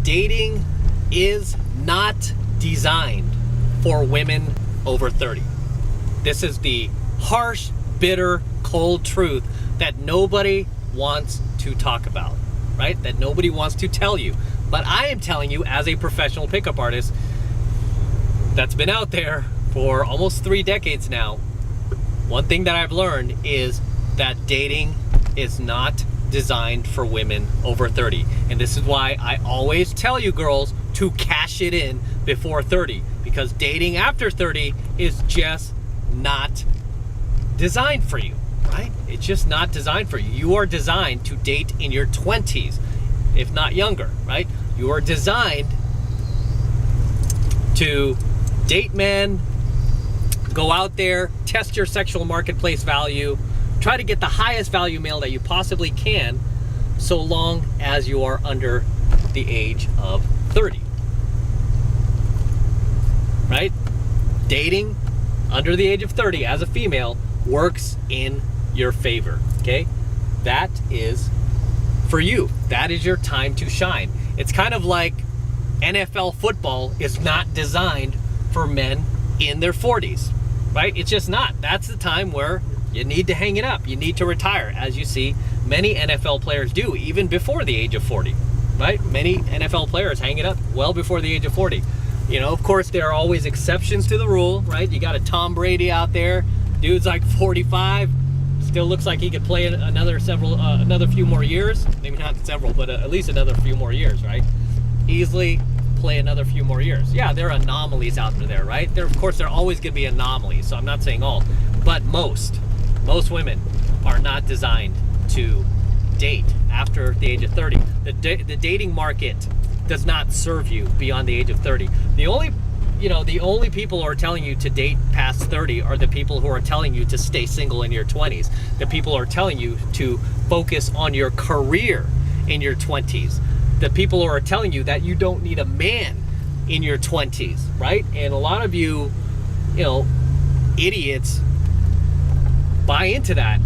dating is not designed for women over 30. This is the harsh, bitter, cold truth that nobody wants to talk about, right? That nobody wants to tell you. But I am telling you, as a professional pickup artist that's been out there for almost 3 decades now, one thing that I've learned is that dating is not designed for women over 30. And this is why I always tell you girls to cash it in before 30, because dating after 30 is just not designed for you, right? It's just not designed for you. You are designed to date in your 20s, if not younger, right? You are designed to date men, go out there, test your sexual marketplace value, try to get the highest value male that you possibly can, so long as you are under the age of 30, right? Dating under the age of 30 as a female works in your favor, okay? That is for you. That is your time to shine. It's kind of like NFL football is not designed for men in their 40s, right? It's just not. That's the time where you need to hang it up. You need to retire, as you see many NFL players do, even before the age of 40, right? Many NFL players hang it up well before the age of 40. You know, of course, there are always exceptions to the rule, right? You got a Tom Brady out there. Dude's like 45, still looks like he could play another few more years. Maybe not several, but at least another few more years, right? Easily play another few more years. Yeah, there are anomalies out there, right? Of course, there are always going to be anomalies, so I'm not saying all, but most women are not designed to date after the age of 30. The dating market does not serve you beyond the age of 30. The only people who are telling you to date past 30 are the people who are telling you to stay single in your 20s. The people who are telling you to focus on your career in your 20s. The people who are telling you that you don't need a man in your 20s, right? And a lot of you idiots buy into that,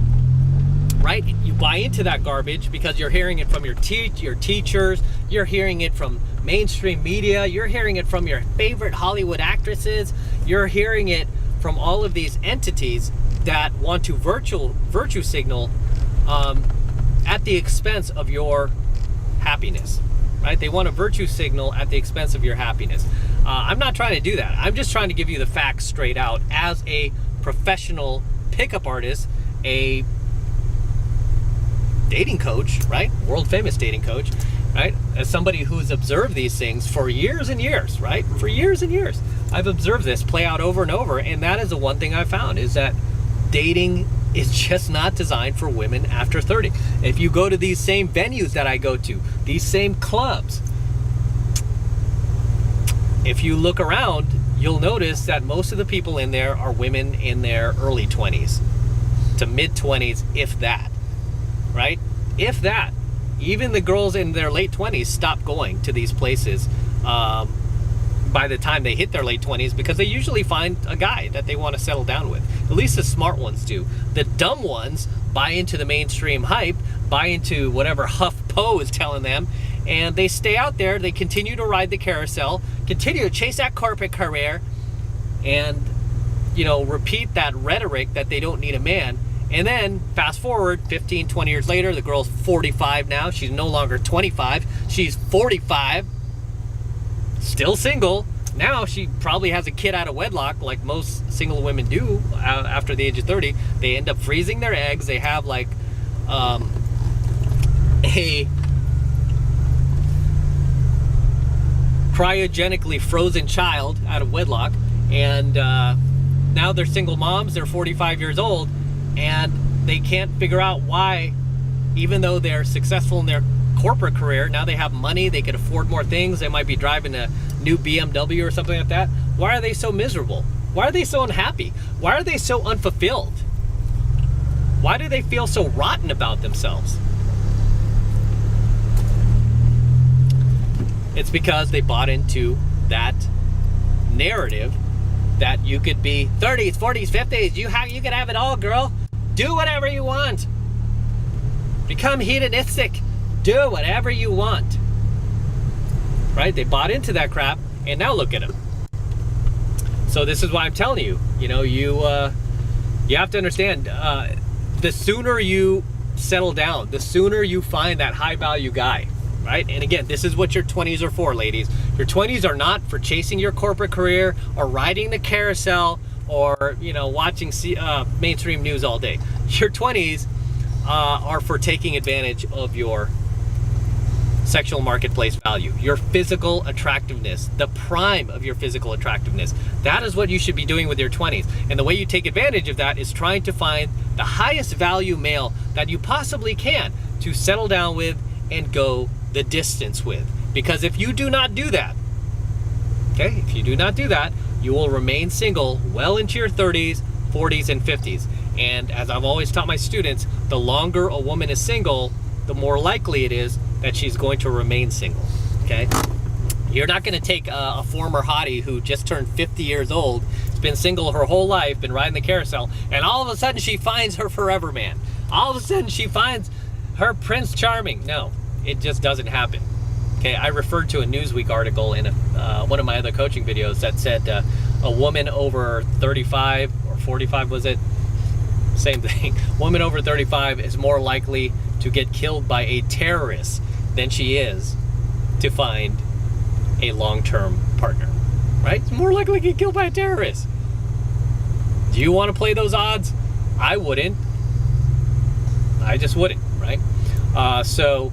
right? You buy into that garbage because you're hearing it from your teachers, you're hearing it from mainstream media, you're hearing it from your favorite Hollywood actresses, you're hearing it from all of these entities that want to virtue signal at the expense of your happiness, right? They want to virtue signal at the expense of your happiness. I'm not trying to do that. I'm just trying to give you the facts straight out as a professional pickup artist, a dating coach, right? World famous dating coach, right? As somebody who's observed these things for years and years, right? For years and years, I've observed this play out over and over, and that is the one thing I found, is that dating is just not designed for women after 30. If you go to these same venues that I go to, these same clubs, if you look around, you'll notice that most of the people in there are women in their early 20s to mid 20s, if that, right? If that. Even the girls in their late 20s stop going to these places by the time they hit their late 20s, because they usually find a guy that they want to settle down with. At least the smart ones do. The dumb ones buy into the mainstream hype, buy into whatever HuffPo is telling them, and they stay out there. They continue to ride the carousel, continue to chase that corporate career, and repeat that rhetoric that they don't need a man. And then fast forward 15, 20 years later, the girl's 45 now. She's no longer 25. She's 45, still single. Now she probably has a kid out of wedlock, like most single women do after the age of 30. They end up freezing their eggs. They have like a cryogenically frozen child out of wedlock. And now they're single moms. They're 45 years old. And they can't figure out why, even though they're successful in their corporate career, now they have money, they can afford more things, they might be driving a new BMW or something like that. Why are they so miserable? Why are they so unhappy? Why are they so unfulfilled? Why do they feel so rotten about themselves? It's because they bought into that narrative that you could be 30s, 40s, 50s, you could have it all, girl. Do whatever you want. Become hedonistic. Do whatever you want. right? They bought into that crap, and now look at them. So this is why I'm telling you, you have to understand, the sooner you settle down, the sooner you find that high value guy, right? And again, this is what your 20s are for, ladies. Your 20s are not for chasing your corporate career or riding the carousel or, watching mainstream news all day. Your 20s are for taking advantage of your sexual marketplace value, your physical attractiveness, the prime of your physical attractiveness. That is what you should be doing with your 20s. And the way you take advantage of that is trying to find the highest value male that you possibly can to settle down with and go the distance with. Because if you do not do that, okay, if you do not do that, you will remain single well into your 30s, 40s, and 50s. And as I've always taught my students, the longer a woman is single, the more likely it is that she's going to remain single, okay? You're not gonna take a former hottie who just turned 50 years old, has been single her whole life, been riding the carousel, and all of a sudden she finds her forever man. All of a sudden she finds her Prince Charming. No, it just doesn't happen. Okay, I referred to a Newsweek article in one of my other coaching videos that said a woman over 35 or 45, was it? Same thing. Woman over 35 is more likely to get killed by a terrorist than she is to find a long-term partner, right? It's more likely to get killed by a terrorist. Do you want to play those odds? I wouldn't. I just wouldn't, right? So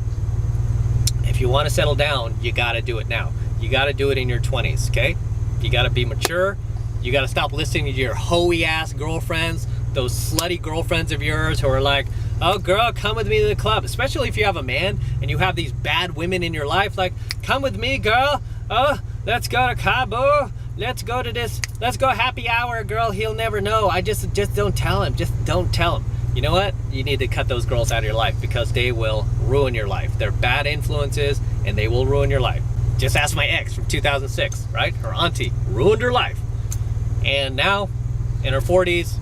if you want to settle down, you got to do it now. You got to do it in your 20s, okay? You got to be mature. You got to stop listening to your hoey ass girlfriends, those slutty girlfriends of yours who are like, oh girl, come with me to the club. Especially if you have a man and you have these bad women in your life, like, come with me, girl. Oh, let's go to Cabo. Let's go to this. Let's go happy hour, girl. He'll never know. I just don't tell him. Just don't tell him. You know what? You need to cut those girls out of your life because they will ruin your life. They're bad influences and they will ruin your life. Just ask my ex from 2006, right? Her auntie ruined her life. And now, in her 40s,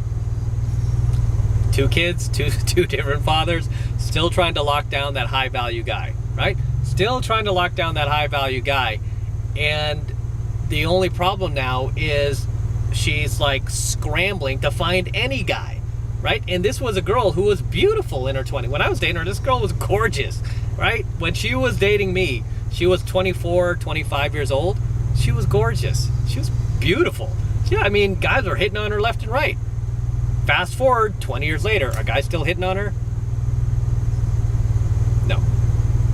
2 kids, two different fathers, still trying to lock down that high value guy, right? Still trying to lock down that high value guy. And the only problem now is she's like scrambling to find any guy, right? And this was a girl who was beautiful in her 20s. When I was dating her, this girl was gorgeous, right? When she was dating me, she was 24, 25 years old. She was gorgeous. She was beautiful. Yeah, I mean, guys were hitting on her left and right. Fast forward 20 years later, are guys still hitting on her? No,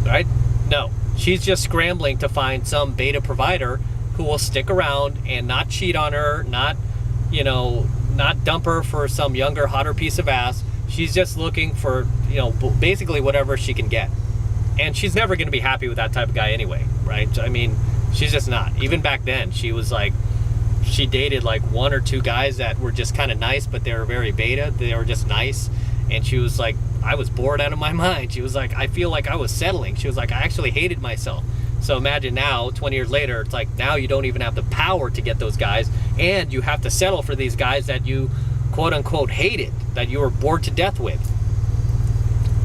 right? No, she's just scrambling to find some beta provider who will stick around and not cheat on her, not dump her for some younger, hotter piece of ass. She's just looking for, basically whatever she can get. And she's never going to be happy with that type of guy anyway, right? I mean, she's just not. Even back then, she was like, she dated like 1 or 2 guys that were just kind of nice, but they were very beta. They were just nice. And she was like, I was bored out of my mind. She was like, I feel like I was settling. She was like, I actually hated myself. So imagine now, 20 years later, it's like now you don't even have the power to get those guys. And you have to settle for these guys that you quote unquote hated, that you were bored to death with.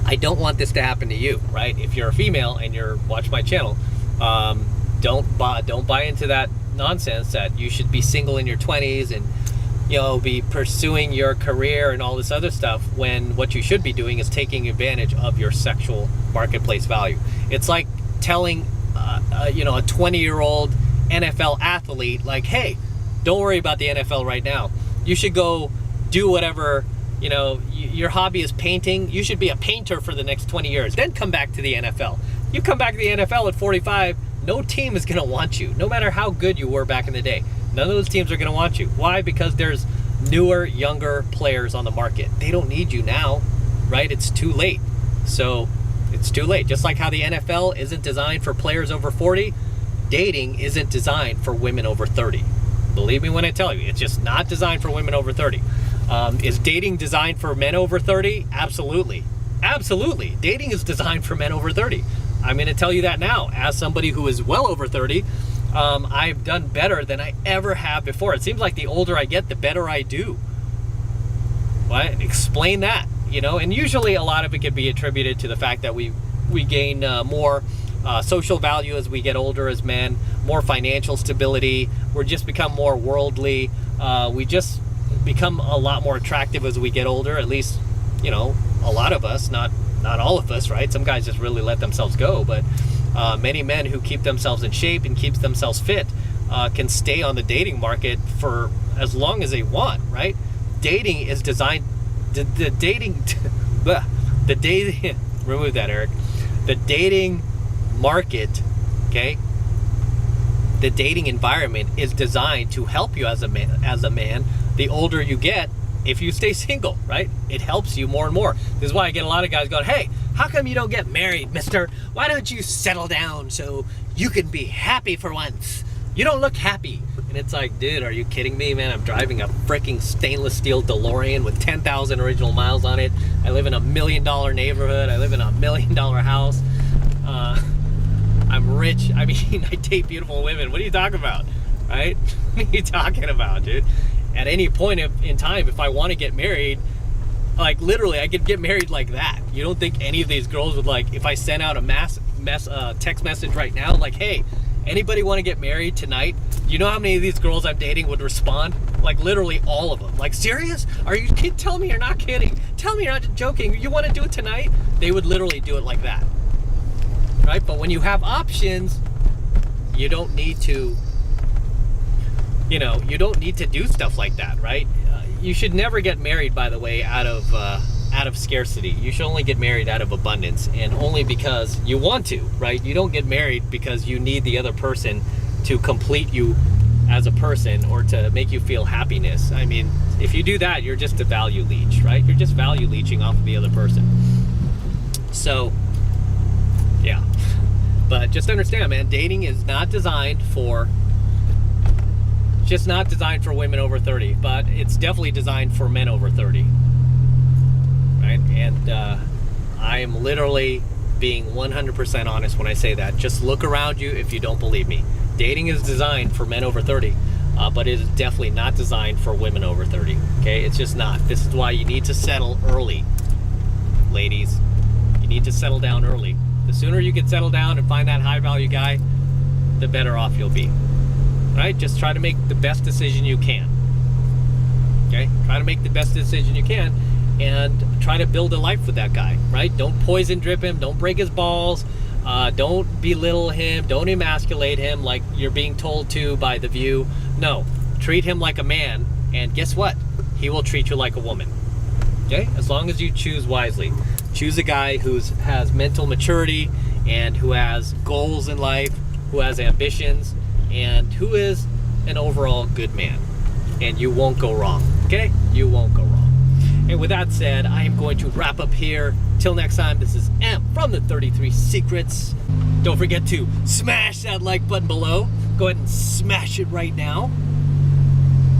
I don't want this to happen to you, right? If you're a female and you're watching my channel, don't buy into that nonsense that you should be single in your 20s and be pursuing your career and all this other stuff when what you should be doing is taking advantage of your sexual marketplace value. It's like telling a 20-year-old NFL athlete, like, hey, don't worry about the NFL right now. You should go do whatever, your hobby is painting. You should be a painter for the next 20 years, then come back to the NFL. You come back to the NFL at 45, no team is going to want you, no matter how good you were back in the day. None of those teams are going to want you. Why? Because there's newer, younger players on the market. They don't need you now, right? It's too late. So it's too late. Just like how the NFL isn't designed for players over 40, dating isn't designed for women over 30. Believe me when I tell you, it's just not designed for women over 30. Is dating designed for men over 30? Absolutely. Absolutely. Dating is designed for men over 30. I'm going to tell you that now. As somebody who is well over 30, I've done better than I ever have before. It seems like the older I get, the better I do. What? Explain that, And usually a lot of it can be attributed to the fact that we gain more social value as we get older as men, more financial stability. We're just become more worldly. We just become a lot more attractive as we get older, at least, you know, a lot of us, not all of us, right? Some guys just really let themselves go, but many men who keep themselves in shape and keep themselves fit can stay on the dating market for as long as they want, right? Dating is designed, the dating, remove that, Eric. The dating market, okay? The dating environment is designed to help you as a man. The older you get, if you stay single, right? It helps you more and more. This is why I get a lot of guys going, hey, how come you don't get married, mister? Why don't you settle down so you can be happy for once? You don't look happy. And it's like, dude, are you kidding me, man? I'm driving a freaking stainless steel DeLorean with 10,000 original miles on it. I live in $1 million neighborhood. I live in $1 million house. I'm rich. I mean, I date beautiful women. What are you talking about, right? What are you talking about, dude? At any point in time, if I want to get married, like literally, I could get married like that. You don't think any of these girls would, like, if I sent out a text message right now, like, hey, anybody want to get married tonight? You know how many of these girls I'm dating would respond? Like literally all of them. Like, serious? Are you kidding? Tell me you're not kidding. Tell me you're not joking. You want to do it tonight? They would literally do it like that, right? But when you have options, you don't need to, you know, you don't need to do stuff like that, right? You should never get married, by the way, out of scarcity. You should only get married out of abundance, and only because you want to, right? You don't get married because you need the other person to complete you as a person or to make you feel happiness. I mean, if you do that, you're just a value leech, right? You're just value leeching off of the other person. So, yeah. But just understand, man, dating is not designed for, just not designed for women over 30, but it's definitely designed for men over 30. Right? And I am literally being 100% honest when I say that. Just look around you if you don't believe me. Dating is designed for men over 30, but it is definitely not designed for women over 30. Okay? It's just not. This is why you need to settle early, ladies. You need to settle down early. The sooner you can settle down and find that high value guy, the better off you'll be. Right? Just try to make the best decision you can. Okay? Try to make the best decision you can and try to build a life with that guy, right? Don't poison drip him, don't break his balls, don't belittle him, don't emasculate him like you're being told to by The View. No, treat him like a man, and guess what? He will treat you like a woman. Okay? As long as you choose wisely. Choose a guy who has mental maturity and who has goals in life, who has ambitions, and who is an overall good man. And you won't go wrong, okay? You won't go wrong. And with that said, I am going to wrap up here. Till next time, this is M from the 33 Secrets. Don't forget to smash that like button below. Go ahead and smash it right now.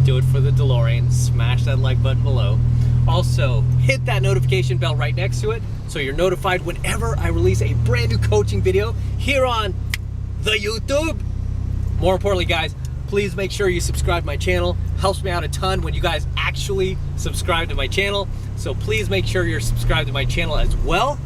Do it for the DeLorean. Smash that like button below. Also, hit that notification bell right next to it so you're notified whenever I release a brand new coaching video here on the YouTube. More importantly, guys, please make sure you subscribe to my channel. Helps me out a ton when you guys actually subscribe to my channel. So please make sure you're subscribed to my channel as well.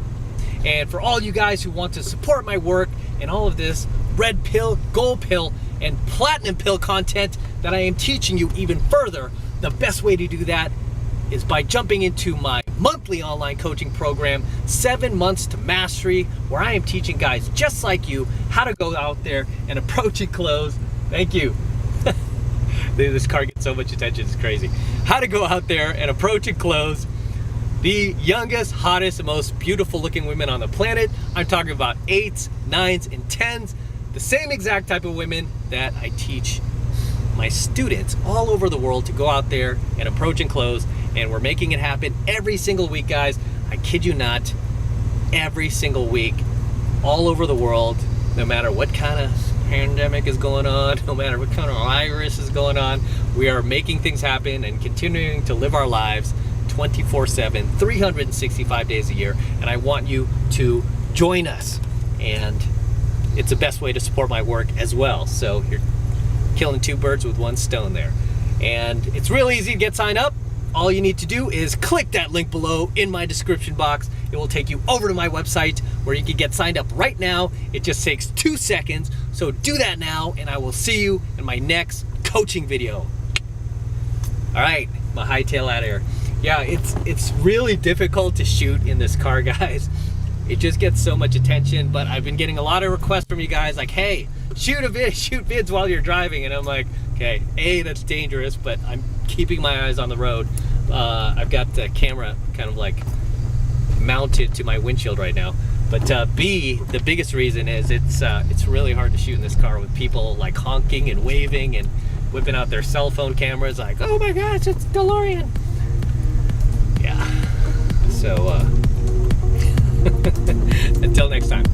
And for all you guys who want to support my work and all of this red pill, gold pill, and platinum pill content that I am teaching you even further, the best way to do that is by jumping into my monthly online coaching program, 7 Months to Mastery, where I am teaching guys just like you how to go out there and approach and close. Thank you. This car gets so much attention, it's crazy. How to go out there and approach and close the youngest, hottest, and most beautiful looking women on the planet. I'm talking about 8s, 9s, and 10s. The same exact type of women that I teach my students all over the world to go out there and approach and close. And we're making it happen every single week, guys. I kid you not, every single week, all over the world, no matter what kind of pandemic is going on, no matter what kind of virus is going on, we are making things happen and continuing to live our lives 24/7, 365 days a year. And I want you to join us. And it's the best way to support my work as well. So you're killing two birds with one stone there. And it's real easy to get signed up. All you need to do is click that link below in my description box. it will take you over to my website where you can get signed up right now. It just takes 2 seconds. So do that now, and I will see you in my next coaching video. All right, my hightail out of here. Yeah, it's really difficult to shoot in this car, guys. It just gets so much attention, but I've been getting a lot of requests from you guys like, hey, shoot vids while you're driving. And I'm like, okay, A, that's dangerous, but I'm keeping my eyes on the road. I've got the camera kind of like mounted to my windshield right now. But B, the biggest reason is it's really hard to shoot in this car with people like honking and waving and whipping out their cell phone cameras like, oh my gosh, it's DeLorean. Yeah, so until next time.